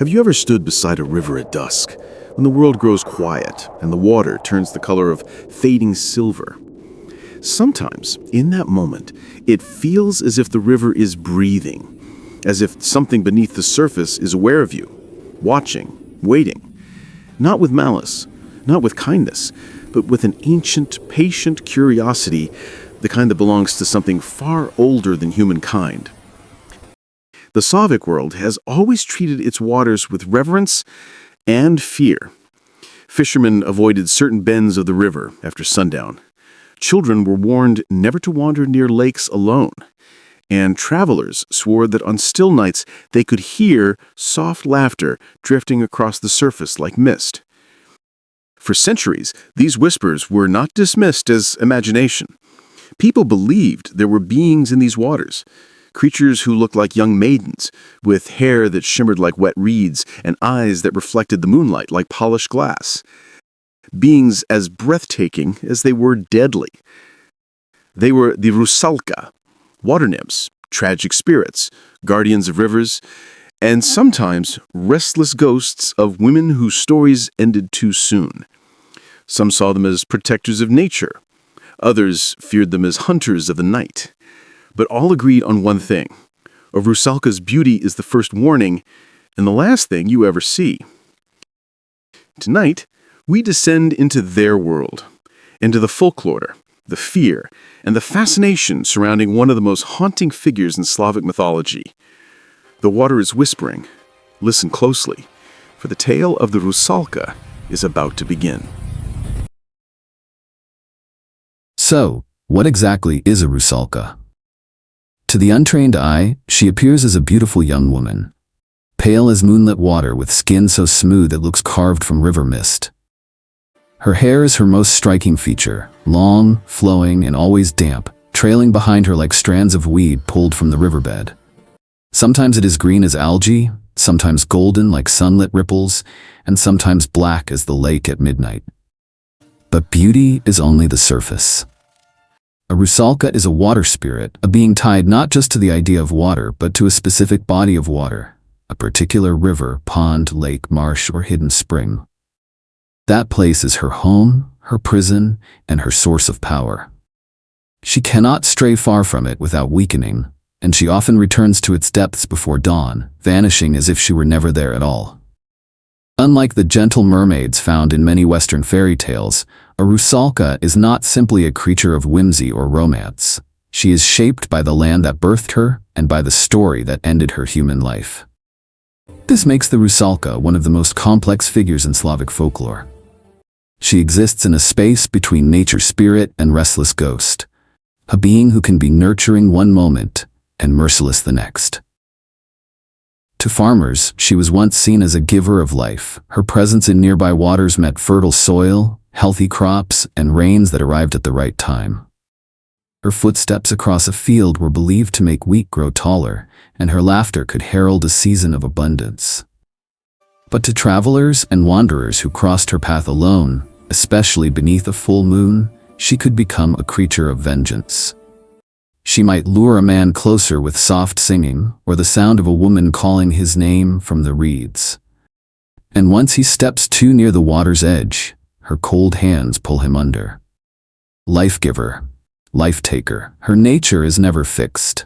Have you ever stood beside a river at dusk, when the world grows quiet and the water turns the color of fading silver? Sometimes, in that moment, it feels as if the river is breathing, as if something beneath the surface is aware of you, watching, waiting. Not with malice, not with kindness, but with an ancient, patient curiosity, the kind that belongs to something far older than humankind. The Slavic world has always treated its waters with reverence and fear. Fishermen avoided certain bends of the river after sundown. Children were warned never to wander near lakes alone. And travelers swore that on still nights they could hear soft laughter drifting across the surface like mist. For centuries, these whispers were not dismissed as imagination. People believed there were beings in these waters, creatures who looked like young maidens, with hair that shimmered like wet reeds and eyes that reflected the moonlight like polished glass. Beings as breathtaking as they were deadly. They were the Rusalka, water nymphs, tragic spirits, guardians of rivers, and sometimes restless ghosts of women whose stories ended too soon. Some saw them as protectors of nature. Others feared them as hunters of the night. But all agreed on one thing. A Rusalka's beauty is the first warning and the last thing you ever see. Tonight, we descend into their world, into the folklore, the fear, and the fascination surrounding one of the most haunting figures in Slavic mythology. The water is whispering. Listen closely, for the tale of the Rusalka is about to begin. So, what exactly is a Rusalka? To the untrained eye, she appears as a beautiful young woman, pale as moonlit water with skin so smooth it looks carved from river mist. Her hair is her most striking feature, long, flowing, and always damp, trailing behind her like strands of weed pulled from the riverbed. Sometimes it is green as algae, sometimes golden like sunlit ripples, and sometimes black as the lake at midnight. But beauty is only the surface. A Rusalka is a water spirit, a being tied not just to the idea of water, but to a specific body of water, a particular river, pond, lake, marsh, or hidden spring. That place is her home, her prison, and her source of power. She cannot stray far from it without weakening, and she often returns to its depths before dawn, vanishing as if she were never there at all. Unlike the gentle mermaids found in many Western fairy tales, a Rusalka is not simply a creature of whimsy or romance. She is shaped by the land that birthed her and by the story that ended her human life. This makes the Rusalka one of the most complex figures in Slavic folklore. She exists in a space between nature spirit and restless ghost, a being who can be nurturing one moment and merciless the next. To farmers, she was once seen as a giver of life. Her presence in nearby waters meant fertile soil, healthy crops, and rains that arrived at the right time. Her footsteps across a field were believed to make wheat grow taller, and her laughter could herald a season of abundance. But to travelers and wanderers who crossed her path alone, especially beneath a full moon, she could become a creature of vengeance. She might lure a man closer with soft singing, or the sound of a woman calling his name from the reeds. And once he steps too near the water's edge, her cold hands pull him under. Life-giver, life-taker, her nature is never fixed.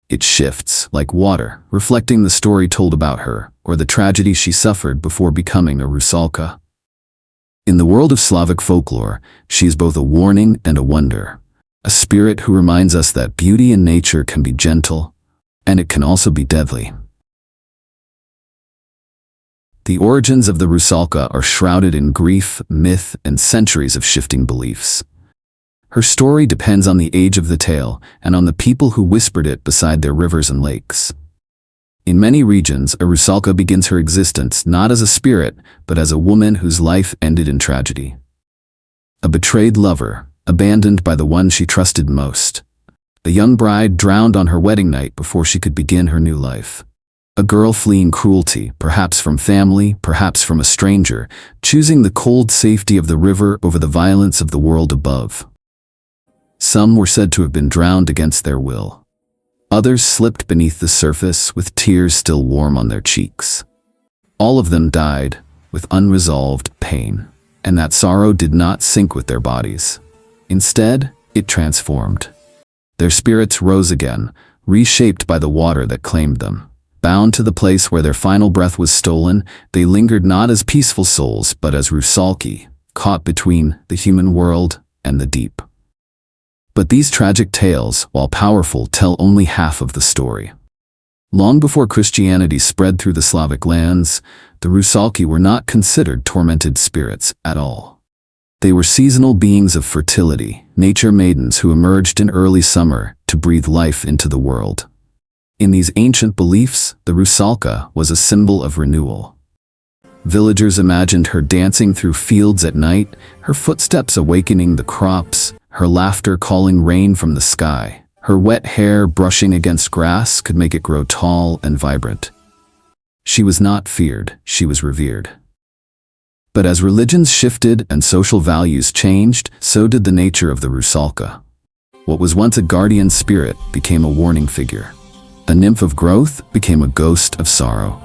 It shifts, like water, reflecting the story told about her, or the tragedy she suffered before becoming a Rusalka. In the world of Slavic folklore, she is both a warning and a wonder. A spirit who reminds us that beauty in nature can be gentle, and it can also be deadly. The origins of the Rusalka are shrouded in grief, myth, and centuries of shifting beliefs. Her story depends on the age of the tale and on the people who whispered it beside their rivers and lakes. In many regions, a Rusalka begins her existence not as a spirit, but as a woman whose life ended in tragedy. A betrayed lover, abandoned by the one she trusted most. A young bride drowned on her wedding night before she could begin her new life. A girl fleeing cruelty, perhaps from family, perhaps from a stranger, choosing the cold safety of the river over the violence of the world above. Some were said to have been drowned against their will. Others slipped beneath the surface with tears still warm on their cheeks. All of them died with unresolved pain, and that sorrow did not sync with their bodies. Instead, it transformed. Their spirits rose again, reshaped by the water that claimed them. Bound to the place where their final breath was stolen, they lingered not as peaceful souls, but as Rusalki, caught between the human world and the deep. But these tragic tales, while powerful, tell only half of the story. Long before Christianity spread through the Slavic lands, the Rusalki were not considered tormented spirits at all. They were seasonal beings of fertility, nature maidens who emerged in early summer to breathe life into the world. In these ancient beliefs, the Rusalka was a symbol of renewal. Villagers imagined her dancing through fields at night, her footsteps awakening the crops, her laughter calling rain from the sky. Her wet hair brushing against grass could make it grow tall and vibrant. She was not feared, she was revered. But as religions shifted and social values changed, so did the nature of the Rusalka. What was once a guardian spirit became a warning figure. A nymph of growth became a ghost of sorrow.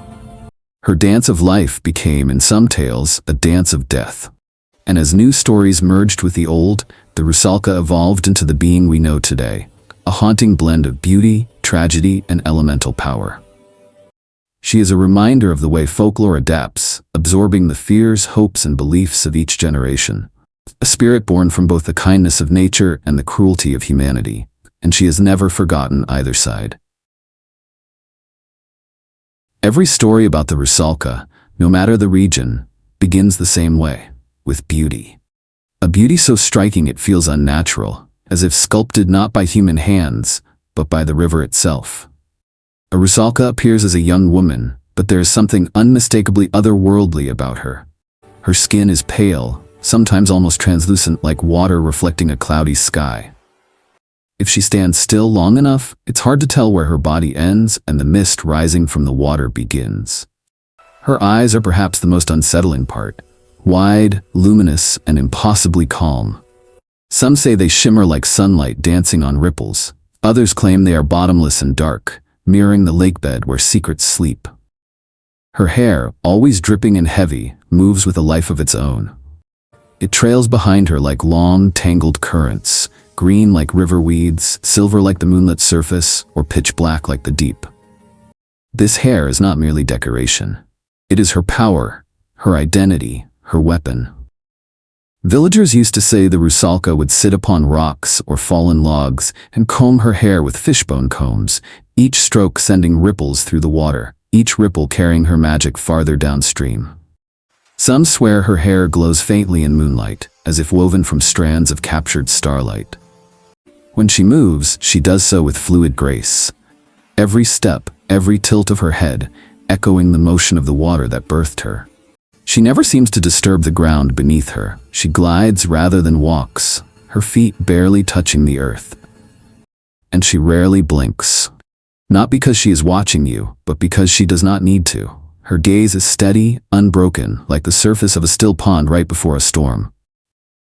Her dance of life became, in some tales, a dance of death. And as new stories merged with the old, the Rusalka evolved into the being we know today, a haunting blend of beauty, tragedy, and elemental power. She is a reminder of the way folklore adapts, absorbing the fears, hopes, and beliefs of each generation. A spirit born from both the kindness of nature and the cruelty of humanity, and she has never forgotten either side. Every story about the Rusalka, no matter the region, begins the same way, with beauty. A beauty so striking it feels unnatural, as if sculpted not by human hands, but by the river itself. A Rusalka appears as a young woman, but there is something unmistakably otherworldly about her. Her skin is pale, sometimes almost translucent like water reflecting a cloudy sky. If she stands still long enough, it's hard to tell where her body ends and the mist rising from the water begins. Her eyes are perhaps the most unsettling part, wide, luminous, and impossibly calm. Some say they shimmer like sunlight dancing on ripples. Others claim they are bottomless and dark, mirroring the lakebed where secrets sleep. Her hair, always dripping and heavy, moves with a life of its own. It trails behind her like long, tangled currents, green like river weeds, silver like the moonlit surface, or pitch black like the deep. This hair is not merely decoration. It is her power, her identity, her weapon. Villagers used to say the Rusalka would sit upon rocks or fallen logs and comb her hair with fishbone combs, each stroke sending ripples through the water, each ripple carrying her magic farther downstream. Some swear her hair glows faintly in moonlight, as if woven from strands of captured starlight. When she moves, she does so with fluid grace. Every step, every tilt of her head, echoing the motion of the water that birthed her. She never seems to disturb the ground beneath her. She glides rather than walks, her feet barely touching the earth. And she rarely blinks. Not because she is watching you, but because she does not need to. Her gaze is steady, unbroken, like the surface of a still pond right before a storm.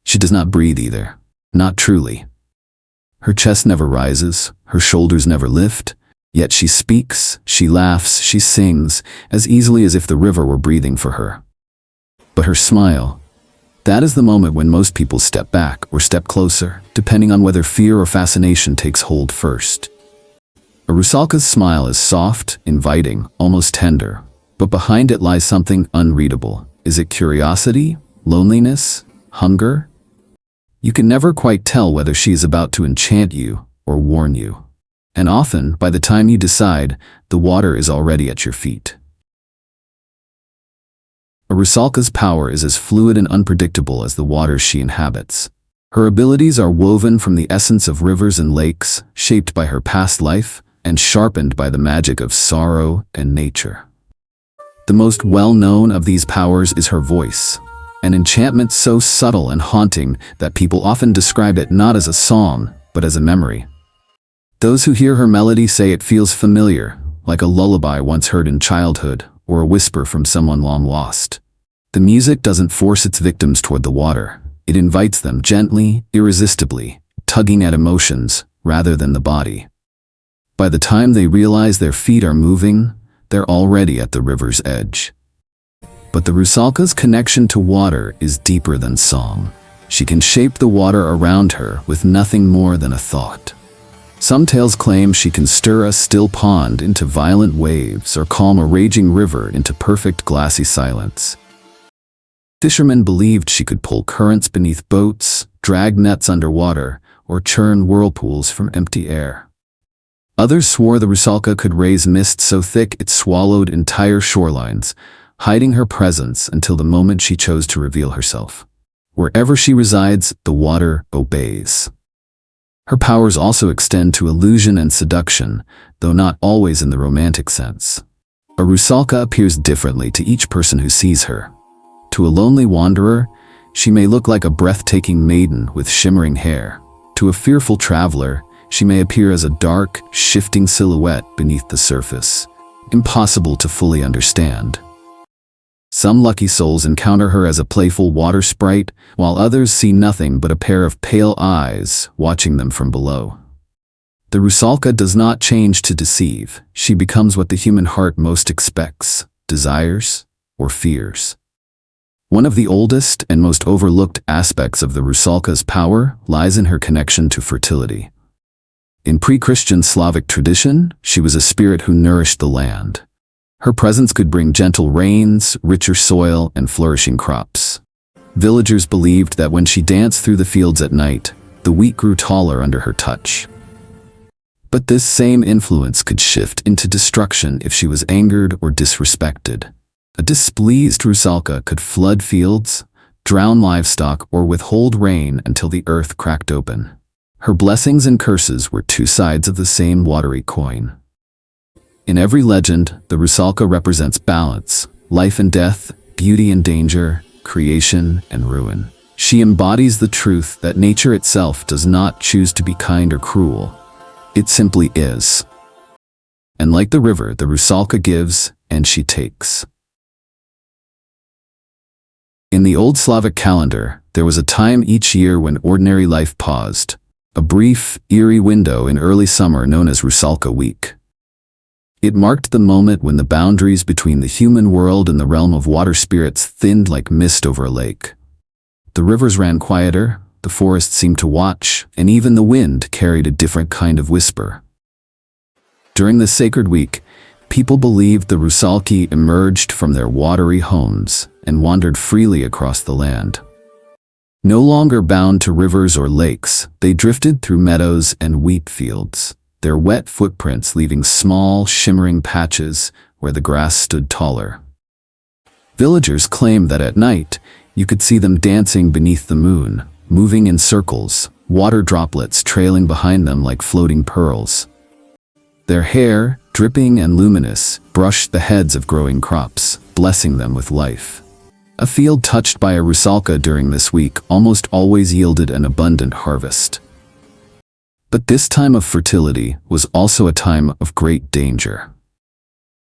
She does not breathe either. Not truly. Her chest never rises, her shoulders never lift, yet she speaks, she laughs, she sings, as easily as if the river were breathing for her. But her smile, that is the moment when most people step back or step closer, depending on whether fear or fascination takes hold first. A Rusalka's smile is soft, inviting, almost tender, but behind it lies something unreadable. Is it curiosity, loneliness, hunger? You can never quite tell whether she is about to enchant you or warn you. And often, by the time you decide, the water is already at your feet. A Rusalka's power is as fluid and unpredictable as the waters she inhabits. Her abilities are woven from the essence of rivers and lakes, shaped by her past life, and sharpened by the magic of sorrow and nature. The most well-known of these powers is her voice, an enchantment so subtle and haunting that people often describe it not as a song, but as a memory. Those who hear her melody say it feels familiar, like a lullaby once heard in childhood, or a whisper from someone long lost. The music doesn't force its victims toward the water. It invites them gently, irresistibly, tugging at emotions rather than the body. By the time they realize their feet are moving, they're already at the river's edge. But the Rusalka's connection to water is deeper than song. She can shape the water around her with nothing more than a thought. Some tales claim she can stir a still pond into violent waves or calm a raging river into perfect glassy silence. Fishermen believed she could pull currents beneath boats, drag nets underwater, or churn whirlpools from empty air. Others swore the Rusalka could raise mist so thick it swallowed entire shorelines, hiding her presence until the moment she chose to reveal herself. Wherever she resides, the water obeys. Her powers also extend to illusion and seduction, though not always in the romantic sense. A Rusalka appears differently to each person who sees her. To a lonely wanderer, she may look like a breathtaking maiden with shimmering hair. To a fearful traveler, she may appear as a dark, shifting silhouette beneath the surface, impossible to fully understand. Some lucky souls encounter her as a playful water sprite, while others see nothing but a pair of pale eyes watching them from below. The Rusalka does not change to deceive. She becomes what the human heart most expects, desires, or fears. One of the oldest and most overlooked aspects of the Rusalka's power lies in her connection to fertility. In pre-Christian Slavic tradition, she was a spirit who nourished the land. Her presence could bring gentle rains, richer soil, and flourishing crops. Villagers believed that when she danced through the fields at night, the wheat grew taller under her touch. But this same influence could shift into destruction if she was angered or disrespected. A displeased Rusalka could flood fields, drown livestock, or withhold rain until the earth cracked open. Her blessings and curses were two sides of the same watery coin. In every legend, the Rusalka represents balance, life and death, beauty and danger, creation and ruin. She embodies the truth that nature itself does not choose to be kind or cruel. It simply is. And like the river, the Rusalka gives and she takes. In the old Slavic calendar, there was a time each year when ordinary life paused, a brief, eerie window in early summer known as Rusalka Week. It marked the moment when the boundaries between the human world and the realm of water spirits thinned like mist over a lake. The rivers ran quieter, the forest seemed to watch, and even the wind carried a different kind of whisper. During this sacred week, people believed the Rusalki emerged from their watery homes and wandered freely across the land. No longer bound to rivers or lakes, they drifted through meadows and wheat fields, their wet footprints leaving small, shimmering patches where the grass stood taller. Villagers claimed that at night, you could see them dancing beneath the moon, moving in circles, water droplets trailing behind them like floating pearls. Their hair, dripping and luminous, brushed the heads of growing crops, blessing them with life. A field touched by a Rusalka during this week almost always yielded an abundant harvest. But this time of fertility was also a time of great danger.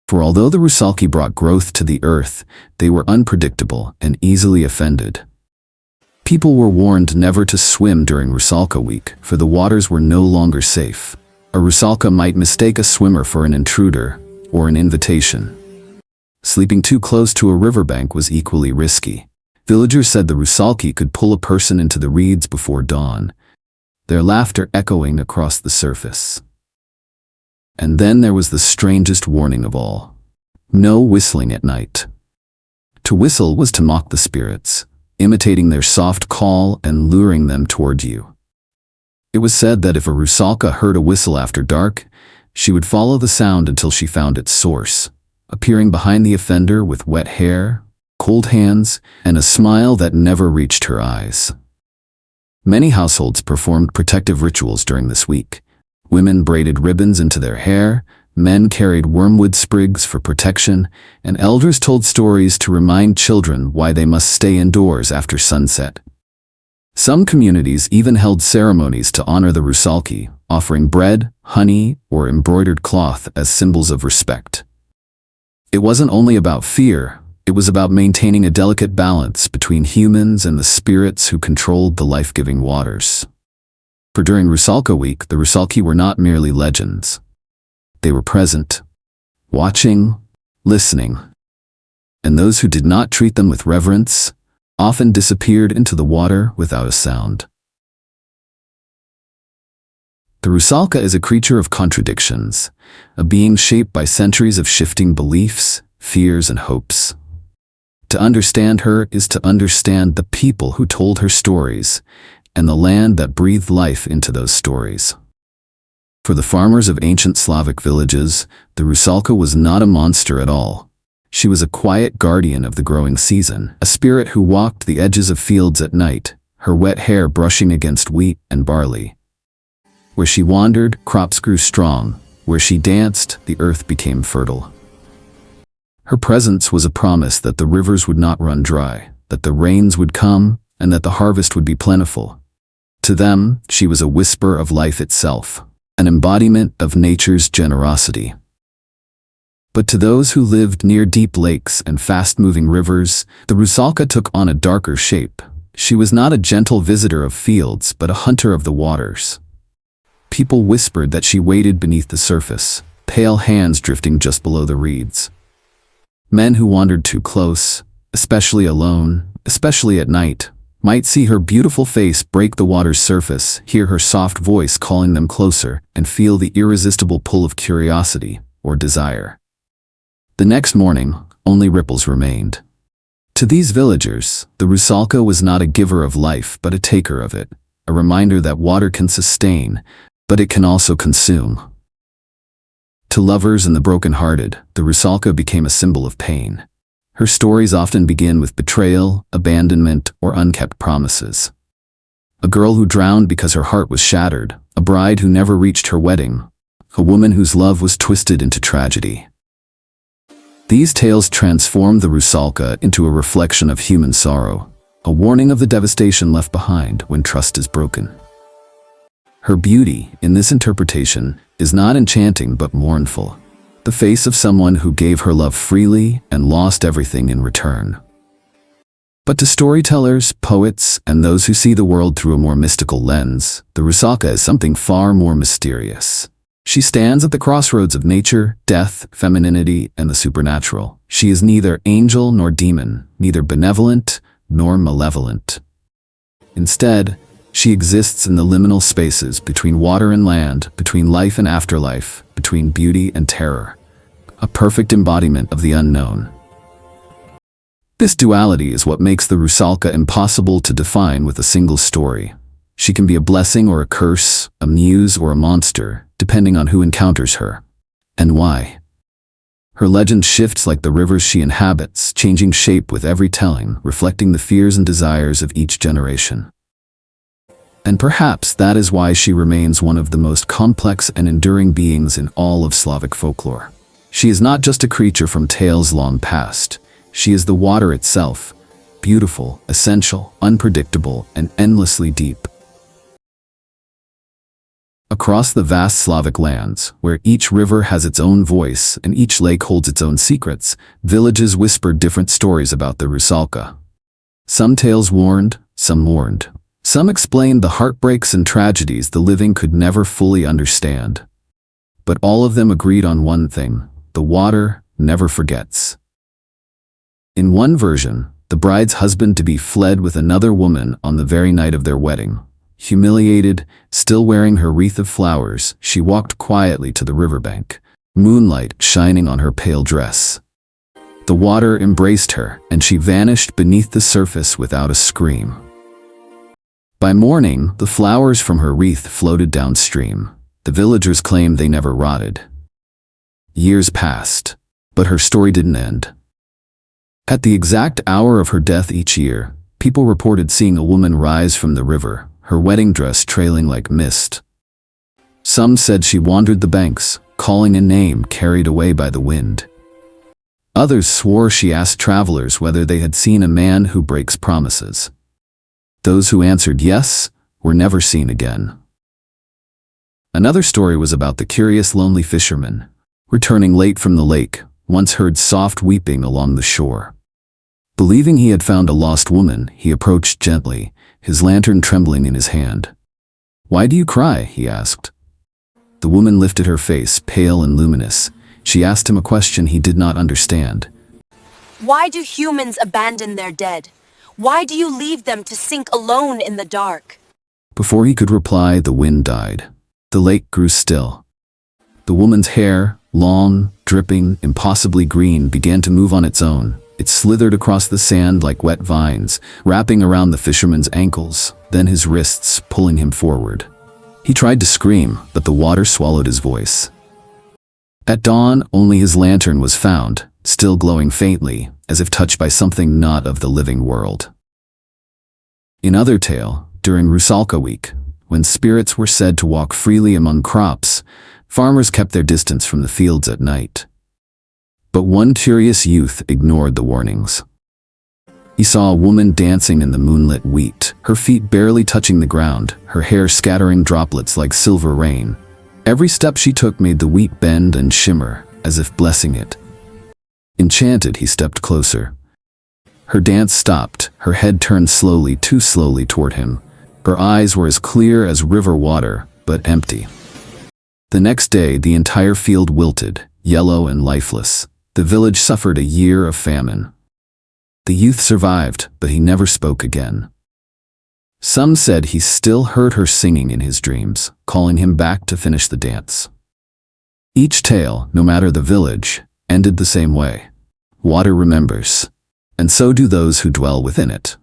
For although the Rusalki brought growth to the earth, they were unpredictable and easily offended. People were warned never to swim during Rusalka week, for the waters were no longer safe. A Rusalka might mistake a swimmer for an intruder or an invitation. Sleeping too close to a riverbank was equally risky. Villagers said the Rusalki could pull a person into the reeds before dawn, their laughter echoing across the surface. And then there was the strangest warning of all: no whistling at night. To whistle was to mock the spirits, imitating their soft call and luring them toward you. It was said that if a Rusalka heard a whistle after dark, she would follow the sound until she found its source, appearing behind the offender with wet hair, cold hands, and a smile that never reached her eyes. Many households performed protective rituals during this week. Women braided ribbons into their hair, men carried wormwood sprigs for protection, and elders told stories to remind children why they must stay indoors after sunset. Some communities even held ceremonies to honor the Rusalki, offering bread, honey, or embroidered cloth as symbols of respect. It wasn't only about fear, it was about maintaining a delicate balance between humans and the spirits who controlled the life-giving waters. For during Rusalka week, the Rusalki were not merely legends. They were present, watching, listening, and those who did not treat them with reverence often disappeared into the water without a sound. The Rusalka is a creature of contradictions, a being shaped by centuries of shifting beliefs, fears, and hopes. To understand her is to understand the people who told her stories and the land that breathed life into those stories. For the farmers of ancient Slavic villages, the Rusalka was not a monster at all. She was a quiet guardian of the growing season, a spirit who walked the edges of fields at night, her wet hair brushing against wheat and barley. Where she wandered, crops grew strong. Where she danced, the earth became fertile. Her presence was a promise that the rivers would not run dry, that the rains would come, and that the harvest would be plentiful. To them, she was a whisper of life itself, an embodiment of nature's generosity. But to those who lived near deep lakes and fast-moving rivers, the Rusalka took on a darker shape. She was not a gentle visitor of fields, but a hunter of the waters. People whispered that she waited beneath the surface, pale hands drifting just below the reeds. Men who wandered too close, especially alone, especially at night, might see her beautiful face break the water's surface, hear her soft voice calling them closer, and feel the irresistible pull of curiosity or desire. The next morning, only ripples remained. To these villagers, the Rusalka was not a giver of life but a taker of it, a reminder that water can sustain, but it can also consume. To lovers and the broken-hearted, the Rusalka became a symbol of pain. Her stories often begin with betrayal, abandonment, or unkept promises. A girl who drowned because her heart was shattered, a bride who never reached her wedding, a woman whose love was twisted into tragedy. These tales transform the Rusalka into a reflection of human sorrow, a warning of the devastation left behind when trust is broken. Her beauty, in this interpretation, is not enchanting but mournful, the face of someone who gave her love freely and lost everything in return. But to storytellers, poets, and those who see the world through a more mystical lens, the Rusalka is something far more mysterious. She stands at the crossroads of nature, death, femininity, and the supernatural. She is neither angel nor demon, neither benevolent nor malevolent. Instead, she exists in the liminal spaces between water and land, between life and afterlife, between beauty and terror, a perfect embodiment of the unknown. This duality is what makes the Rusalka impossible to define with a single story. She can be a blessing or a curse, a muse or a monster, depending on who encounters her, and why. Her legend shifts like the rivers she inhabits, changing shape with every telling, reflecting the fears and desires of each generation. And perhaps that is why she remains one of the most complex and enduring beings in all of Slavic folklore. She is not just a creature from tales long past. She is the water itself, beautiful, essential, unpredictable, and endlessly deep. Across the vast Slavic lands, where each river has its own voice and each lake holds its own secrets, villages whispered different stories about the Rusalka. Some tales warned, some mourned. Some explained the heartbreaks and tragedies the living could never fully understand. But all of them agreed on one thing: the water never forgets. In one version, the bride's husband-to-be fled with another woman on the very night of their wedding. Humiliated, still wearing her wreath of flowers, she walked quietly to the riverbank, moonlight shining on her pale dress. The water embraced her, and she vanished beneath the surface without a scream. By morning, the flowers from her wreath floated downstream. The villagers claimed they never rotted. Years passed, but her story didn't end. At the exact hour of her death each year, people reported seeing a woman rise from the river, her wedding dress trailing like mist. Some said she wandered the banks, calling a name carried away by the wind. Others swore she asked travelers whether they had seen a man who breaks promises. Those who answered yes were never seen again. Another story was about the curious lonely fisherman. Returning late from the lake, once heard soft weeping along the shore. Believing he had found a lost woman, he approached gently, his lantern trembling in his hand. "Why do you cry?" he asked. The woman lifted her face, pale and luminous. She asked him a question he did not understand. Why do humans abandon their dead? Why do you leave them to sink alone in the dark? Before he could reply, the wind died. The lake grew still. The woman's hair, long, dripping, impossibly green, began to move on its own. It slithered across the sand like wet vines, wrapping around the fisherman's ankles, then his wrists, pulling him forward. He tried to scream, but the water swallowed his voice. At dawn, only his lantern was found, still glowing faintly, as if touched by something not of the living world. In other tale, during Rusalka week, when spirits were said to walk freely among crops, farmers kept their distance from the fields at night. But one curious youth ignored the warnings. He saw a woman dancing in the moonlit wheat, her feet barely touching the ground, her hair scattering droplets like silver rain. Every step she took made the wheat bend and shimmer, as if blessing it. Enchanted, he stepped closer. Her dance stopped, her head turned slowly, too slowly toward him. Her eyes were as clear as river water, but empty. The next day, the entire field wilted, yellow and lifeless. The village suffered a year of famine. The youth survived, but he never spoke again. Some said he still heard her singing in his dreams, calling him back to finish the dance. Each tale, no matter the village, ended the same way. Water remembers, and so do those who dwell within it.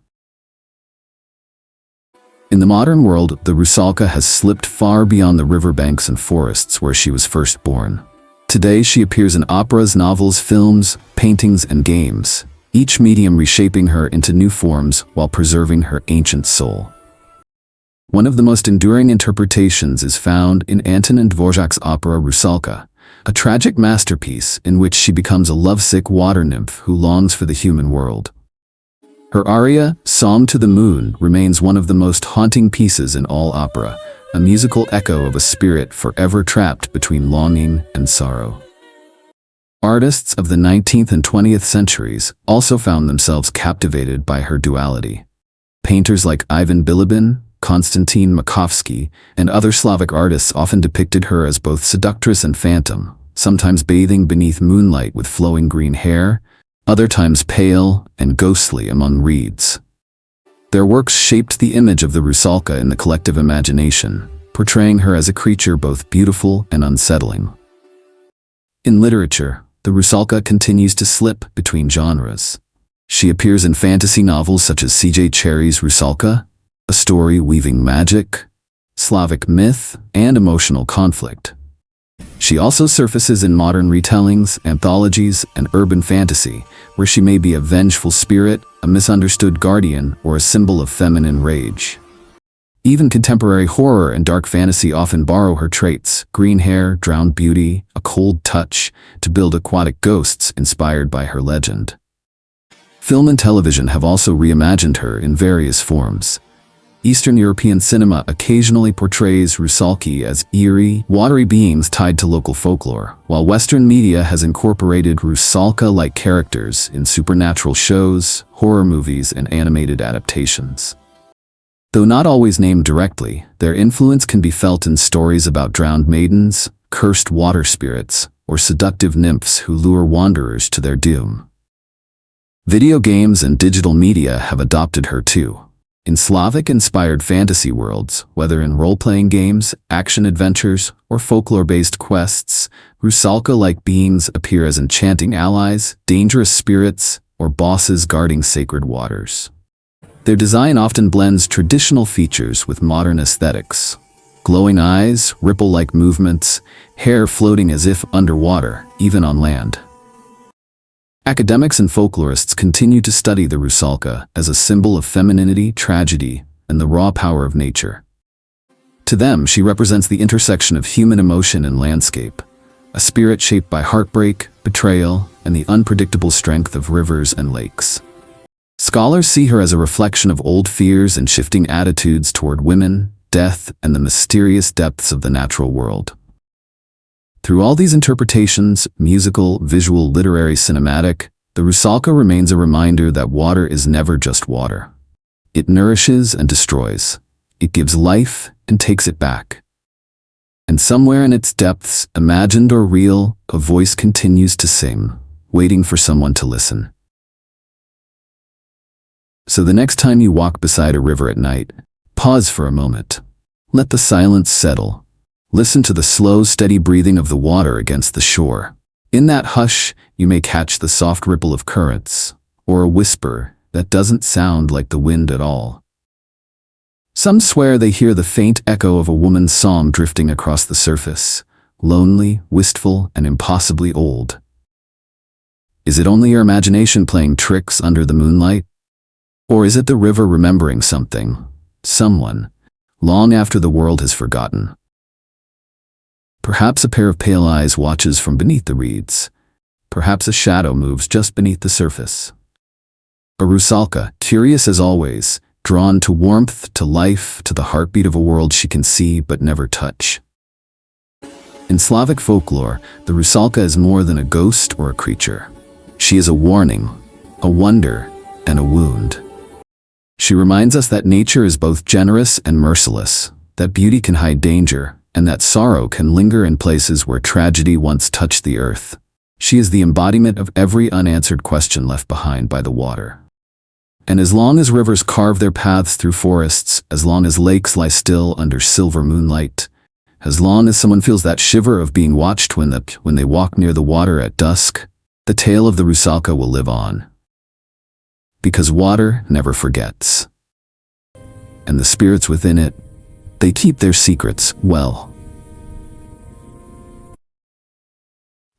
In the modern world, the Rusalka has slipped far beyond the riverbanks and forests where she was first born. Today she appears in operas, novels, films, paintings, and games, each medium reshaping her into new forms while preserving her ancient soul. One of the most enduring interpretations is found in Antonin Dvorak's opera Rusalka, a tragic masterpiece in which she becomes a lovesick water nymph who longs for the human world. Her aria, Song to the Moon, remains one of the most haunting pieces in all opera, a musical echo of a spirit forever trapped between longing and sorrow. Artists of the 19th and 20th centuries also found themselves captivated by her duality. Painters like Ivan Bilibin, Konstantin Makovsky, and other Slavic artists often depicted her as both seductress and phantom, sometimes bathing beneath moonlight with flowing green hair, other times pale and ghostly among reeds. Their works shaped the image of the Rusalka in the collective imagination, portraying her as a creature both beautiful and unsettling. In literature, the Rusalka continues to slip between genres. She appears in fantasy novels such as C.J. Cherryh's Rusalka, a story weaving magic, Slavic myth, and emotional conflict. She also surfaces in modern retellings, anthologies, and urban fantasy, where she may be a vengeful spirit, a misunderstood guardian, or a symbol of feminine rage. Even contemporary horror and dark fantasy often borrow her traits: green hair, drowned beauty, a cold touch, to build aquatic ghosts inspired by her legend. Film and television have also reimagined her in various forms. Eastern European cinema occasionally portrays Rusalki as eerie, watery beings tied to local folklore, while Western media has incorporated Rusalka-like characters in supernatural shows, horror movies, and animated adaptations. Though not always named directly, their influence can be felt in stories about drowned maidens, cursed water spirits, or seductive nymphs who lure wanderers to their doom. Video games and digital media have adopted her too. In Slavic-inspired fantasy worlds, whether in role-playing games, action-adventures, or folklore-based quests, Rusalka-like beings appear as enchanting allies, dangerous spirits, or bosses guarding sacred waters. Their design often blends traditional features with modern aesthetics. Glowing eyes, ripple-like movements, hair floating as if underwater, even on land. Academics and folklorists continue to study the Rusalka as a symbol of femininity, tragedy, and the raw power of nature. To them, she represents the intersection of human emotion and landscape, a spirit shaped by heartbreak, betrayal, and the unpredictable strength of rivers and lakes. Scholars see her as a reflection of old fears and shifting attitudes toward women, death, and the mysterious depths of the natural world. Through all these interpretations, musical, visual, literary, cinematic, the Rusalka remains a reminder that water is never just water. It nourishes and destroys. It gives life and takes it back. And somewhere in its depths, imagined or real, a voice continues to sing, waiting for someone to listen. So the next time you walk beside a river at night, pause for a moment. Let the silence settle. Listen to the slow, steady breathing of the water against the shore. In that hush, you may catch the soft ripple of currents, or a whisper that doesn't sound like the wind at all. Some swear they hear the faint echo of a woman's psalm drifting across the surface, lonely, wistful, and impossibly old. Is it only your imagination playing tricks under the moonlight? Or is it the river remembering something, someone, long after the world has forgotten? Perhaps a pair of pale eyes watches from beneath the reeds. Perhaps a shadow moves just beneath the surface. A Rusalka, curious as always, drawn to warmth, to life, to the heartbeat of a world she can see but never touch. In Slavic folklore, the Rusalka is more than a ghost or a creature. She is a warning, a wonder, and a wound. She reminds us that nature is both generous and merciless, that beauty can hide danger, and that sorrow can linger in places where tragedy once touched the earth. She is the embodiment of every unanswered question left behind by the water. And as long as rivers carve their paths through forests, as long as lakes lie still under silver moonlight, as long as someone feels that shiver of being watched when they walk near the water at dusk, the tale of the Rusalka will live on. Because water never forgets. And the spirits within it, they keep their secrets well.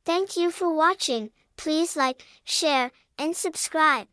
Thank you for watching. Please like, share, and subscribe.